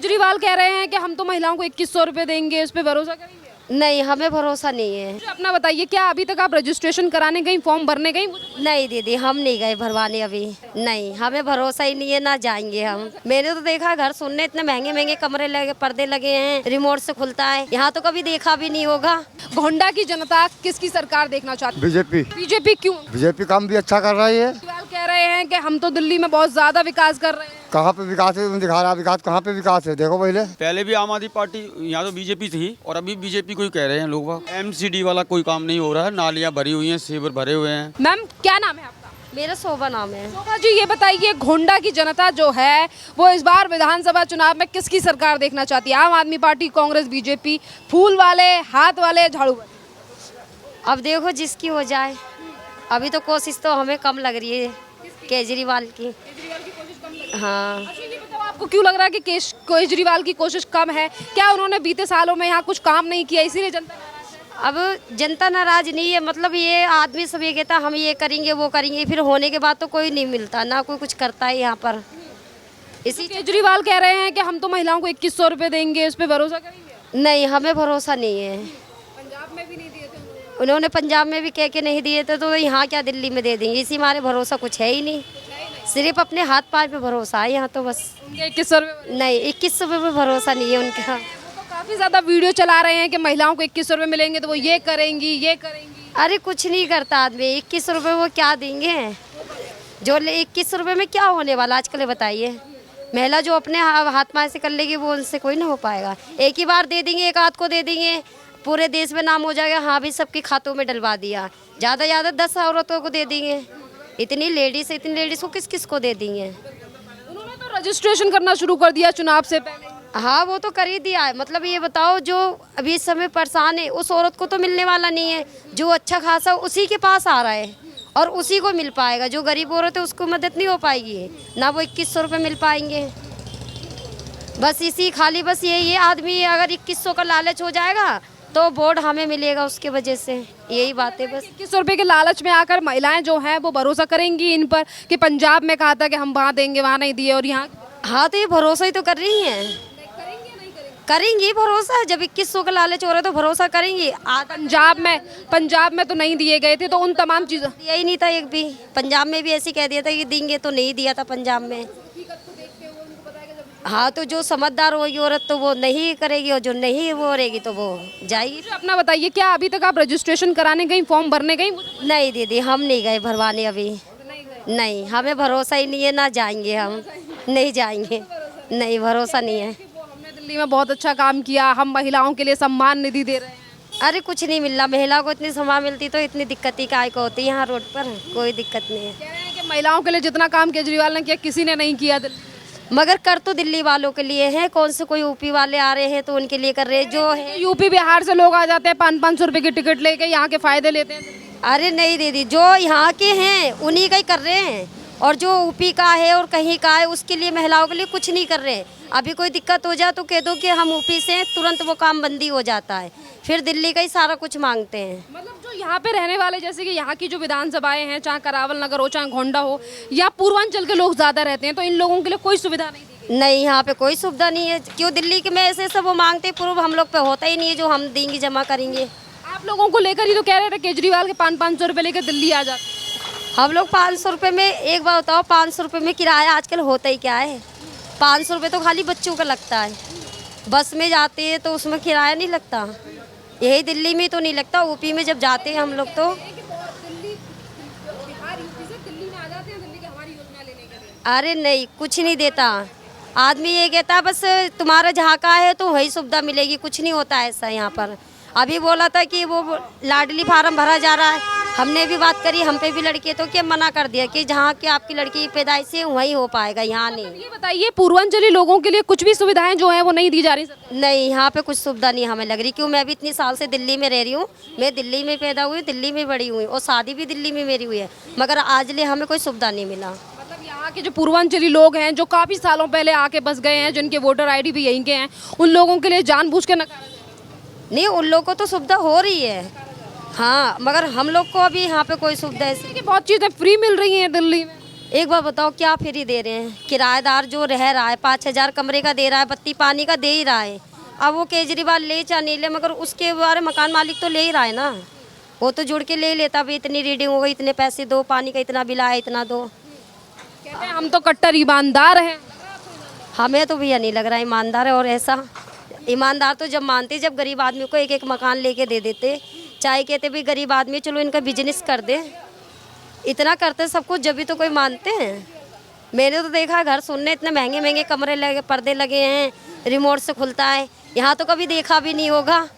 केजरीवाल कह रहे हैं कि हम तो महिलाओं को 2100 रुपए देंगे, इस पे भरोसा करेंगे? नहीं, हमें भरोसा नहीं है। मुझे अपना बताइए, क्या अभी तक आप रजिस्ट्रेशन कराने गई, फॉर्म भरने गई? नहीं दीदी, हम नहीं गए भरवाने अभी। नहीं, हमें भरोसा ही नहीं है, ना जाएंगे हम। मैंने तो देखा घर सुनने इतने महंगे महंगे कमरे लगे, पर्दे लगे हैं, रिमोट से खुलता है। यहाँ तो कभी देखा भी नहीं होगा। गोंडा की जनता किसकी सरकार देखना चाहती है? बीजेपी। बीजेपी क्यों? बीजेपी काम भी अच्छा कर रही है। केजरीवाल कह रहे हैं कि हम तो दिल्ली में बहुत ज्यादा विकास कर रहे हैं। कहाँ पे विकास है? दिखा रहा विकास, कहाँ पे विकास है? देखो पहले भी आम आदमी पार्टी, यहाँ तो बीजेपी थी और अभी बीजेपी को ही कह रहे हैं लोग। एमसीडी वाला कोई काम नहीं हो रहा है, नालियाँ भरी हुई हैं, सीवर भरे हुए हैं। मैम, क्या नाम है आपका? मेरा शोभा नाम है। शोभा जी, ये बताइए, गोंडा की जनता जो है वो इस बार विधानसभा चुनाव में किसकी सरकार देखना चाहती है? आम आदमी पार्टी, कांग्रेस, बीजेपी, फूल वाले, हाथ वाले, झाड़ू वाले? अब देखो जिसकी हो जाए। अभी तो कोशिश तो हमें कम लग रही है केजरीवाल की। हाँ। अच्छा, ये बताओ, आपको क्यों लग रहा है कि केजरीवाल की कोशिश कम है? क्या उन्होंने बीते सालों में यहाँ कुछ काम नहीं किया, इसीलिए जनता नाराज है? अब जनता नाराज नहीं है, मतलब ये आदमी सब ये कहता हम ये करेंगे वो करेंगे, फिर होने के बाद तो कोई नहीं मिलता, ना कोई कुछ करता है यहाँ पर। इसी केजरीवाल कह रहे हैं कि हम तो महिलाओं को 2100 रुपए देंगे, इस पे भरोसा करेंगे? नहीं, हमें भरोसा नहीं है। पंजाब में भी नहीं दिए थे उन्होंने पंजाब में भी कह के नहीं दिए थे, तो यहाँ क्या दिल्ली में दे देंगे? इसी मारे भरोसा कुछ है ही नहीं। सिर्फ अपने हाथ पाँव पे भरोसा है यहाँ तो बस। उनके 2100 रुपए? नहीं, 2100 रुपये पे भरोसा नहीं है उनका। तो काफी ज्यादा वीडियो चला रहे हैं कि महिलाओं को 2100 रुपए मिलेंगे तो वो ये करेंगी, ये करेंगी। अरे कुछ नहीं करता आदमी। 2100 रुपये वो क्या देंगे? जो 2100 रुपये में क्या होने वाला आजकल बताइए? महिला जो अपने हाथ पाँव से कर लेगी वो उनसे कोई ना हो पाएगा। एक ही बार दे देंगे, एक आध को दे देंगे, पूरे देश में नाम हो जाएगा, हाँ भी सबके खातों में डलवा दिया। ज़्यादा ज़्यादा 10 औरतों को दे देंगे। इतनी लेडीज को किस किस को दे देंगे? उन्होंने तो रजिस्ट्रेशन करना शुरू कर दिया चुनाव से पहले। हाँ, वो तो कर ही दिया है। मतलब ये बताओ, जो अभी इस समय परेशान है उस औरत को तो मिलने वाला नहीं है। जो अच्छा खासा उसी के पास आ रहा है और उसी को मिल पाएगा। जो गरीब औरत है उसको मदद नहीं हो पाएगी, ना वो 2100 रुपये मिल पाएंगे। बस इसी खाली बस यही है, आदमी अगर 2100 का लालच हो जाएगा तो वोट हमें मिलेगा उसके वजह से। यही बात है बस। 2100 रुपए के लालच में आकर महिलाएं जो हैं वो भरोसा करेंगी इन पर कि पंजाब में कहा था कि हम वहाँ देंगे, वहाँ नहीं दिए, और यहाँ? हाँ, तो ये भरोसा ही तो कर रही हैं। करेंगी भरोसा। जब 2100 का लालच हो रहा है तो भरोसा करेंगी। पंजाब में तो नहीं दिए गए थे, तो उन तमाम चीज़ों यही नहीं था एक भी। पंजाब में भी ऐसे कह दिया था कि देंगे, तो नहीं दिया था पंजाब में। हाँ, तो जो समझदार होगी औरत तो वो नहीं करेगी, और जो नहीं वो रहेगी तो वो जाएगी। अपना बताइए, क्या अभी तक आप रजिस्ट्रेशन कराने गई, फॉर्म भरने गई? नहीं दीदी, हम नहीं गए भरवाने अभी। नहीं, हमें भरोसा ही नहीं है, ना जाएंगे हम। नहीं जाएंगे, नहीं, भरोसा नहीं है। हमने दिल्ली में बहुत अच्छा काम किया, हम महिलाओं के लिए सम्मान निधि दे रहे हैं। अरे कुछ नहीं मिल रहा। महिला को इतनी सम्मान मिलती तो इतनी दिक्कत ही काय को होती। यहाँ रोड पर कोई दिक्कत नहीं है। कह रहे हैं कि महिलाओं के लिए जितना काम केजरीवाल ने किया किसी ने नहीं किया दिल्ली। मगर कर तो दिल्ली वालों के लिए है। कौन से कोई यूपी वाले आ रहे हैं तो उनके लिए कर रहे हैं। जो है यूपी बिहार से लोग आ जाते हैं 500 रुपए की टिकट लेके, यहाँ के फायदे लेते हैं। अरे नहीं दीदी, जो यहाँ के हैं उन्हीं का ही कर रहे हैं, और जो यूपी का है और कहीं का है उसके लिए, महिलाओं के लिए कुछ नहीं कर रहे हैं। अभी कोई दिक्कत हो जाए तो कह दो कि हम यूपी से, तुरंत वो काम बंदी हो जाता है। फिर दिल्ली का ही सारा कुछ मांगते हैं। मतलब जो यहाँ पे रहने वाले, जैसे कि यहाँ की जो विधानसभाएं हैं, चाहे करावल नगर हो, चाहे गोंडा हो, या पूर्वांचल के लोग ज्यादा रहते हैं, तो इन लोगों के लिए कोई सुविधा नहीं दी? नहीं, यहाँ पे कोई सुविधा नहीं है। क्यों? दिल्ली के में ऐसे सब वो मांगते, पूर्व हम लोग पे होता ही नहीं है जो हम देंगे, जमा करेंगे। आप लोगों को लेकर ही तो कह रहे थे केजरीवाल के 500 रुपए लेकर दिल्ली आ जाते। हम लोग 500 रुपये में, एक बार बताओ, 500 रुपये में किराया आजकल होता ही क्या है? 500 रुपये तो खाली बच्चों का लगता है। बस में जाते हैं तो उसमें किराया नहीं लगता। यही दिल्ली में तो नहीं लगता। यूपी में जब जाते हैं हम लोग तो अरे नहीं, कुछ नहीं देता। आदमी ये कहता है बस तुम्हारा जहाँ का है तो वही सुविधा मिलेगी। कुछ नहीं होता ऐसा यहाँ पर। अभी बोला था कि वो लाडली फार्म भरा जा रहा है, हमने भी बात करी, हम पे भी लड़की है, तो क्या मना कर दिया कि जहाँ की आपकी लड़की पैदाइश है वहीं हो पाएगा, यहाँ नहीं। ये बताइए, पूर्वांचली लोगों के लिए कुछ भी सुविधाएं जो हैं वो नहीं दी जा रही? नहीं, यहाँ पे कुछ सुविधा नहीं हमें लग रही। क्यों? मैं भी इतनी साल से दिल्ली में रह रही हूँ। मैं दिल्ली में पैदा हुई, दिल्ली में बड़ी हुई, और शादी भी दिल्ली में मेरी हुई है, मगर आज ले हमें कोई सुविधा नहीं मिला। मतलब यहाँ के जो पूर्वांचली लोग हैं, जो काफ़ी सालों पहले आके बस गए हैं, जिनके वोटर ID भी यहीं के हैं, उन लोगों के लिए जानबूझ के नकारा नहीं, उन लोगों को तो सुविधा हो रही है। हाँ, मगर हम लोग को अभी यहाँ पे कोई सुविधा ऐसी। बहुत चीज़ें फ्री मिल रही हैं दिल्ली में। एक बार बताओ क्या फ्री दे रहे हैं? किराएदार जो रह रहा है 5,000 कमरे का दे रहा है, बत्ती पानी का दे ही रहा है। अब वो केजरीवाल ले चाहे नहीं ले, मगर उसके बारे मकान मालिक तो ले ही रहा है ना। वो तो जुड़ के ले लेता, भी इतनी रीडिंग हो गई, इतने पैसे दो, पानी का इतना बिल आया, इतना दो। कहते हैं हम तो कट्टर ईमानदार हैं। हमें तो भैया नहीं लग रहा ईमानदार है। और ऐसा ईमानदार तो जब मानते, जब गरीब आदमी को एक एक मकान लेके दे देते, चाहे कहते भी गरीब आदमी चलो इनका बिजनेस कर दे, इतना करते सब कुछ, जब भी तो कोई मानते हैं। मैंने तो देखा घर सुनने इतने महंगे महंगे कमरे लगे, पर्दे लगे हैं, रिमोट से खुलता है। यहाँ तो कभी देखा भी नहीं होगा।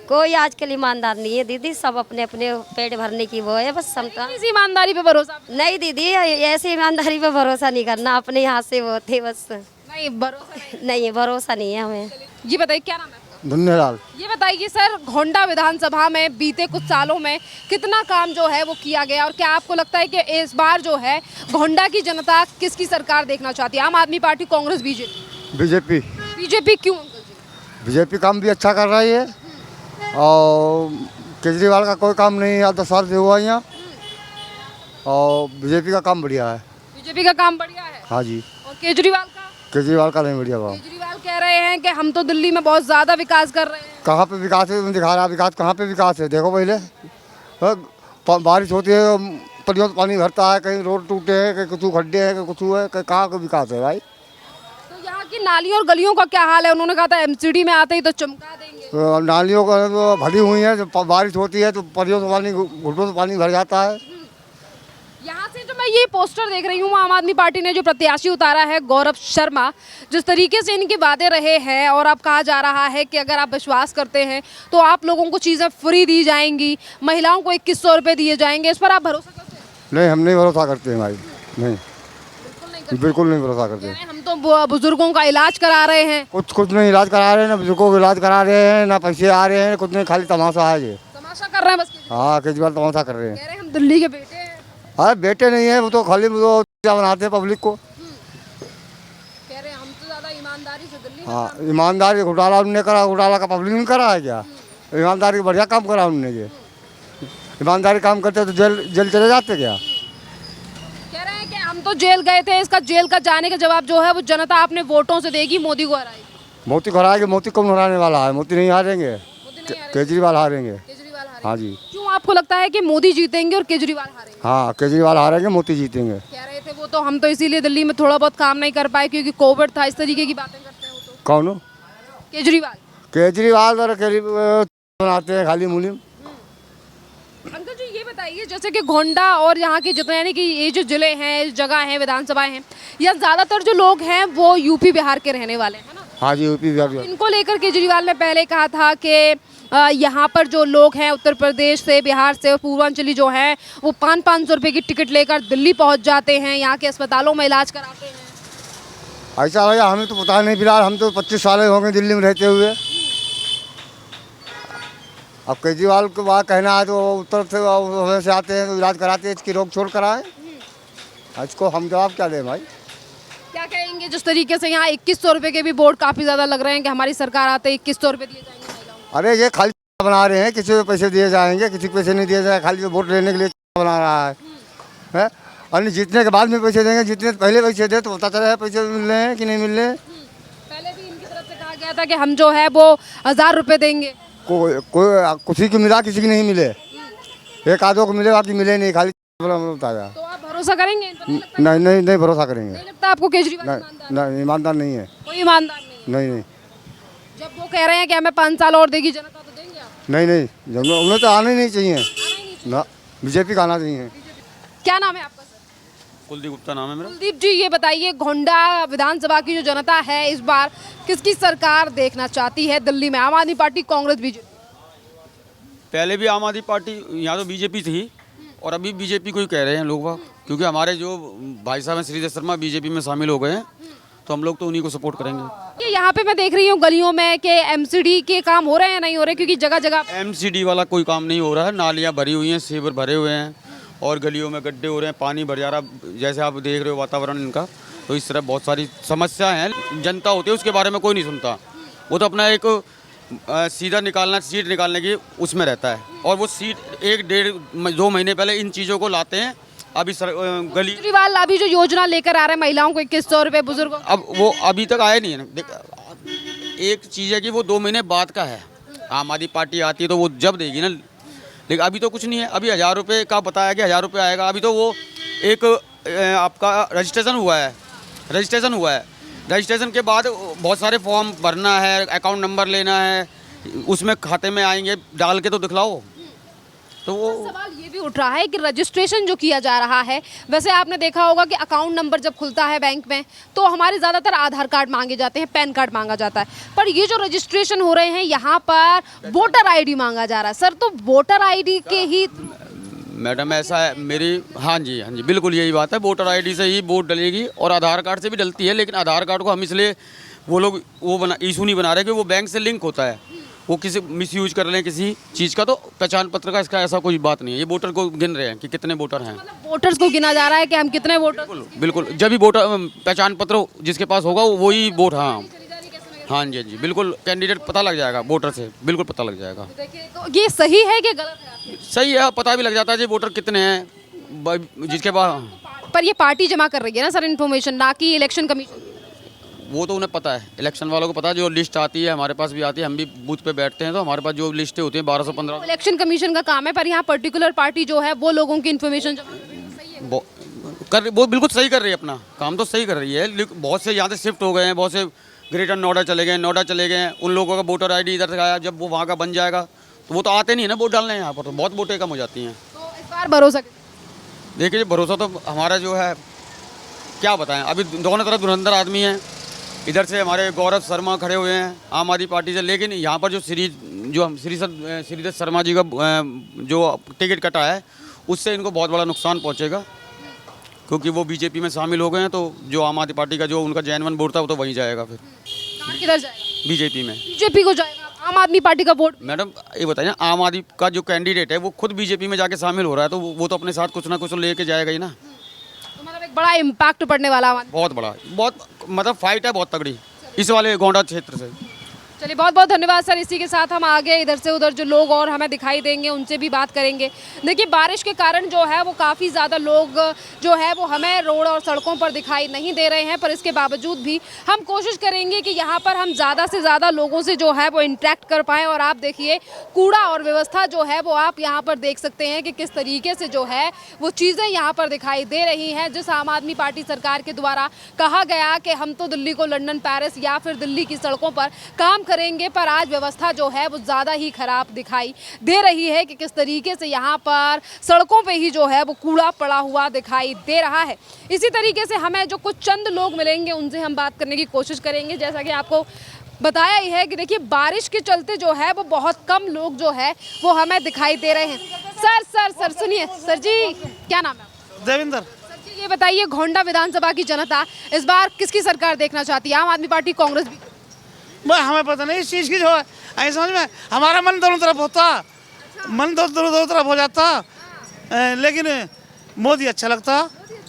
कोई आजकल ईमानदार नहीं है दीदी, सब अपने अपने पेट भरने की वो है बस क्षमता। इस ईमानदारी पे भरोसा नहीं दीदी, ऐसी ईमानदारी पे भरोसा नहीं करना, अपने यहाँ से वो थे बस। नहीं, भरोसा नहीं, भरोसा नहीं है हमें। ये बताइए क्या नाम है आपका? धन्यलाल। ये बताइए सर, घोंडा विधानसभा में बीते कुछ सालों में कितना काम जो है वो किया गया, और क्या आपको लगता है कि इस बार जो है घोंडा की जनता किसकी सरकार देखना चाहती है? आम आदमी party, Congress, BJP? BJP. BJP क्यों अंकल जी? बीजेपी काम भी अच्छा कर रही है और केजरीवाल का कोई काम नहीं है, 10 साल से हुआ यहाँ, और बीजेपी का काम बढ़िया है। बीजेपी का काम बढ़िया है। हाँ जी। और केजरीवाल का? केजरीवाल का नहीं बढ़िया काम। केजरीवाल कह रहे हैं कि हम तो दिल्ली में बहुत ज्यादा विकास कर रहे हैं। कहाँ पे विकास है? दिखा रहा विकास, कहाँ पे विकास है? देखो पहले बारिश होती है, परियों पानी भरता है, कहीं रोड टूटे हैं, कहीं कुछ खड्डे हैं, कहीं कुछ है, कहीं कहाँ का विकास है भाई? तो यहाँ की नालियों और गलियों का क्या हाल है? उन्होंने कहा था एमसीडी में आते ही तो चमका देंगे। तो नालियों का तो भरी हुई है, जब बारिश होती है तो परियों से पानी, घुटनों से पानी भर जाता है। यहाँ से जो मैं ये पोस्टर देख रही हूँ, आम आदमी पार्टी ने जो प्रत्याशी उतारा है गौरव शर्मा, जिस तरीके से इनकी बातें रहे हैं, और अब कहा जा रहा है कि अगर आप विश्वास करते हैं तो आप लोगों को चीज़ें फ्री दी जाएंगी, महिलाओं को 2100 रुपये दिए जाएंगे, इस पर आप भरोसा करते हैं? नहीं, हम नहीं भरोसा करते हैं भाई, नहीं, बिल्कुल नहीं भरोसा करते। हम तो बुजुर्गों का इलाज करा रहे हैं। कुछ नहीं इलाज करा रहे हैं, ना बुजुर्गों का इलाज करा रहे हैं, ना पैसे आ रहे हैं, कुछ नहीं, खाली तमाशा है ये। तमाशा कर रहे हैं बस। हाँ, केजरीवाल तमाशा कर रहे हैं। कह रहे हैं हम दिल्ली के बेटे हैं। अरे बेटे नहीं है वो, तो खाली वो क्या बनाते हैं पब्लिक को। कह रहे हैं हम तो ज़्यादा ईमानदारी से दिल्ली में हाँ, ईमानदारी घोटाला उनने करा, घोटाला का पब्लिक ने करा है क्या? ईमानदारी बढ़िया काम करा उनने। ये ईमानदारी काम करते तो जेल चले जाते क्या? कह रहे हैं कि हम तो जेल गए थे, इसका जेल का जाने का जवाब जो है वो जनता अपने वोटों से देगी, मोदी को हराएगी। मोदी को हराएंगे। मोदी कौन हराने वाला है? मोदी नहीं हारेंगे, केजरीवाल हारेंगे। केजरीवाल हारेंगे। हाँ जी। क्यों आपको लगता है कि मोदी जीतेंगे और केजरीवाल हारेंगे? हाँ, केजरीवाल हारेंगे, मोदी जीतेंगे। कह रहे थे वो तो हम तो इसीलिए दिल्ली में थोड़ा बहुत काम नहीं कर पाए क्योंकि कोविड था, इस तरीके की बातें करते हैं वो तो। कौन? केजरीवाल। केजरीवाल और बनाते हैं खाली मुलिम। अंकल जी ये बताइए, जैसे कि घोंडा और यहाँ के जितने, यानी कि ये जो जिले हैं, जगह हैं, विधानसभाएं हैं, यहाँ ज़्यादातर जो लोग हैं वो यूपी बिहार के रहने वाले हैं ना? हाँ जी, यूपी बिहार। इनको लेकर केजरीवाल ने पहले कहा था कि यहाँ पर जो लोग हैं उत्तर प्रदेश से, बिहार से और पूर्वांचली जो हैं वो 500-500 रुपये की टिकट लेकर दिल्ली पहुँच जाते हैं, यहाँ के अस्पतालों में इलाज कराते हैं। ऐसा भैया हमें तो पता नहीं, फिलहाल हम तो 25 साल हो गए दिल्ली में रहते हुए। अब केजरीवाल को बात कहना है तो उत्तर से आते हैं तो इलाज कराते हैं, इसकी रोक छोड़ कराएं। इसको हम जवाब क्या दें भाई? क्या कहेंगे जिस तरीके से यहाँ 2100 रुपये के भी बोर्ड काफ़ी ज़्यादा लग रहे हैं कि हमारी सरकार आते 2100 रुपये दिए जाएंगे महिलाओं को? अरे ये खाली बना रहे हैं, किसी को पैसे दिए जाएंगे, किसी को पैसे नहीं दिए जाएंगे, खाली वोट लेने के लिए बना रहा है। और जीतने के बाद में पैसे देंगे, जितने पहले पैसे दे तो पता चला है पैसे मिल रहे हैं कि नहीं मिल रहे हैं। पहले भी इनकी तरफ से कहा गया था कि हम जो है वो 1000 रुपये देंगे। कोई किसी को मिला, किसी को नहीं मिले। एक आधो को मिले, बाकी मिले नहीं, खाली बताया। तो आप भरोसा करेंगे इन पर? नहीं भरोसा करेंगे। नहीं लगता आपको केजरीवाल ईमानदार? नहीं, ईमानदार नहीं है। कोई ईमानदार नहीं है। नहीं। जब वो कह रहे हैं कि हमें 5 साल और देगी जनता, तो देंगे आप? नहीं, उन्हें तो आना ही नहीं चाहिए ना, बीजेपी का आना चाहिए। क्या नाम है आपका सर? कुलदीप गुप्ता नाम है मेरा। कुलदीप जी ये बताइए, घोंडा विधानसभा की जो जनता है इस बार किसकी सरकार देखना चाहती है दिल्ली में? आम आदमी पार्टी, कांग्रेस, बीजेपी? पहले भी आम आदमी पार्टी, यहाँ तो बीजेपी थी और अभी बीजेपी को ही कह रहे हैं लोग बाग, क्योंकि हमारे जो भाई साहब हैं श्रीधर शर्मा बीजेपी में शामिल हो गए हैं, तो हम लोग तो उन्हीं को सपोर्ट करेंगे। यहाँ पे मैं देख रही हूँ गलियों में कि एमसीडी के काम हो रहे हैं, नहीं हो रहे? क्योंकि जगह जगह एमसीडी वाला कोई काम नहीं हो रहा है, नालियाँ भरी हुई हैं, सीवर भरे हुए हैं और गलियों में गड्ढे हो रहे हैं, पानी भर जा रहा, जैसे आप देख रहे हो वातावरण इनका, तो इस तरह बहुत सारी समस्याएं हैं। जनता होती है उसके बारे में कोई नहीं सुनता, वो तो अपना एक सीधा निकालना, सीट निकालने की उसमें रहता है, और वो सीट 1-1.5-2 महीने पहले इन चीज़ों को लाते हैं अभी गली केजरीवाल अभी जो योजना लेकर आ रहे हैं महिलाओं को 2100 रुपए, बुजुर्गों अब वो अभी तक आया नहीं है ना। देख, एक चीज़ है कि वो 2 महीने बाद का है। आम आदमी पार्टी आती है तो वो जब देगी ना, लेकिन अभी तो कुछ नहीं है। अभी 1000 रुपये का बताया कि 1000 रुपये आएगा। अभी तो वो एक आपका रजिस्ट्रेशन हुआ है, रजिस्ट्रेशन के बाद बहुत सारे फॉर्म भरना है, अकाउंट नंबर लेना है, उसमें खाते में आएंगे, डाल के तो दिखलाओ। तो वो सवाल ये भी उठ रहा है कि रजिस्ट्रेशन जो किया जा रहा है, वैसे आपने देखा होगा कि अकाउंट नंबर जब खुलता है बैंक में तो हमारे ज़्यादातर आधार कार्ड मांगे जाते हैं, पैन कार्ड मांगा जाता है, पर ये जो रजिस्ट्रेशन हो रहे हैं यहाँ पर वोटर आईडी मांगा जा रहा है। सर, तो वोटर आईडी के ही मैडम ऐसा है मेरी, हाँ जी बिल्कुल यही बात है। वोटर आईडी से ही वोट डलेगी और आधार कार्ड से भी डलती है, लेकिन आधार कार्ड को हम इसलिए वो लोग इशू नहीं बना रहे कि वो बैंक से लिंक होता है। वो किसी मिसयूज कर लें किसी चीज़ का, तो पहचान पत्र का इसका ऐसा कोई बात नहीं है। ये वोटर को गिन रहे हैं कि कितने वोटर हैं। वोटर्स को गिना जा रहा है कि हम कितने वोटर। बिल्कुल जब भी वोटर पहचान पत्र जिसके पास होगा वही वोट, हाँ जी बिल्कुल कैंडिडेट पता लग जाएगा, वोटर से बिल्कुल पता लग जाएगा। देखिए, तो ये सही है कि गलत है? सही है, पता भी लग जाता है जी वोटर कितने हैं जिसके पास। पर ये पार्टी जमा कर रही है ना सर इन्फॉर्मेशन, ना कि इलेक्शन कमीशन। वो तो उन्हें पता है, इलेक्शन वालों को पता है। जो लिस्ट आती है हमारे पास भी आती है, हम भी बूथ पे बैठते हैं तो हमारे पास जो लिस्टें होती हैं 1215। इलेक्शन कमीशन का काम है, पर यहाँ पर्टिकुलर पार्टी जो है वो लोगों की इन्फॉर्मेशन वो बिल्कुल सही कर रही है, अपना काम तो सही कर रही है। लेकिन बहुत से यहाँ से शिफ्ट हो गए हैं, बहुत से ग्रेटर नोएडा चले गए, उन लोगों का वोटर आईडी इधर से आया, जब वो वहाँ का बन जाएगा तो वो तो आते नहीं है ना वोट डालने। यहाँ पर तो बहुत वोटें कम हो जाती हैं। तो इस बार भरोसा। देखिए भरोसा तो हमारा जो है क्या बताएं, अभी दोनों तरफ धुरंधर आदमी हैं। इधर से हमारे गौरव शर्मा खड़े हुए हैं आम आदमी पार्टी से, लेकिन यहाँ पर जो श्रीधर शर्मा जी का जो टिकट कटा है उससे इनको बहुत बड़ा नुकसान पहुँचेगा, क्योंकि वो बीजेपी में शामिल हो गए हैं। तो जो आम आदमी पार्टी का जो उनका जेन्युइन वोट था वो तो वहीं जाएगा, फिर किधर जाएगा? बीजेपी में। बीजेपी को जाएगा, आम आदमी पार्टी का वोट। मैडम ये बताइए, आम आदमी का जो कैंडिडेट है वो खुद बीजेपी में जाके शामिल हो रहा है, तो वो तो अपने साथ कुछ ना कुछ लेके जाएगा ही ना। तो मतलब एक बड़ा इम्पैक्ट पड़ने वाला है। बहुत बड़ा, बहुत मतलब फाइट है बहुत तगड़ी इस वाले गोंडा क्षेत्र से। चलिए, बहुत बहुत धन्यवाद सर। इसी के साथ हम आगे इधर से उधर जो लोग और हमें दिखाई देंगे उनसे भी बात करेंगे। देखिए, बारिश के कारण जो है वो काफ़ी ज़्यादा लोग जो है वो हमें रोड और सड़कों पर दिखाई नहीं दे रहे हैं, पर इसके बावजूद भी हम कोशिश करेंगे कि यहाँ पर हम ज़्यादा से ज़्यादा लोगों से जो है वो इंटरेक्ट कर पाएँ। और आप देखिए, कूड़ा और व्यवस्था जो है वो आप यहाँ पर देख सकते हैं कि किस तरीके से जो है वो चीज़ें यहाँ पर दिखाई दे रही हैं। जिस आम आदमी पार्टी सरकार के द्वारा कहा गया कि हम तो दिल्ली को लंदन, पेरिस या फिर दिल्ली की सड़कों पर काम करेंगे, पर आज व्यवस्था जो है वो ज़्यादा ही खराब दिखाई दे रही है कि किस तरीके से यहाँ पर सड़कों पे ही जो है वो कूड़ा पड़ा हुआ दिखाई दे रहा है। इसी तरीके से हमें जो कुछ चंद लोग मिलेंगे उनसे हम बात करने की कोशिश करेंगे। जैसा कि आपको बताया ही है कि देखिए, बारिश के चलते जो है वो बहुत कम लोग जो है वो हमें दिखाई दे रहे हैं। सर सुनिए। सर जी, क्या नाम है? देवेंद्र। सर जी, ये बताइए, गोंडा विधानसभा की जनता इस बार किसकी सरकार देखना चाहती है? आम आदमी पार्टी, कांग्रेस भी? हमें पता नहीं इस चीज़ की, जो है समझ में हमारा मन दोनों तरफ होता, मन दोनों तरफ हो जाता, लेकिन मोदी अच्छा लगता।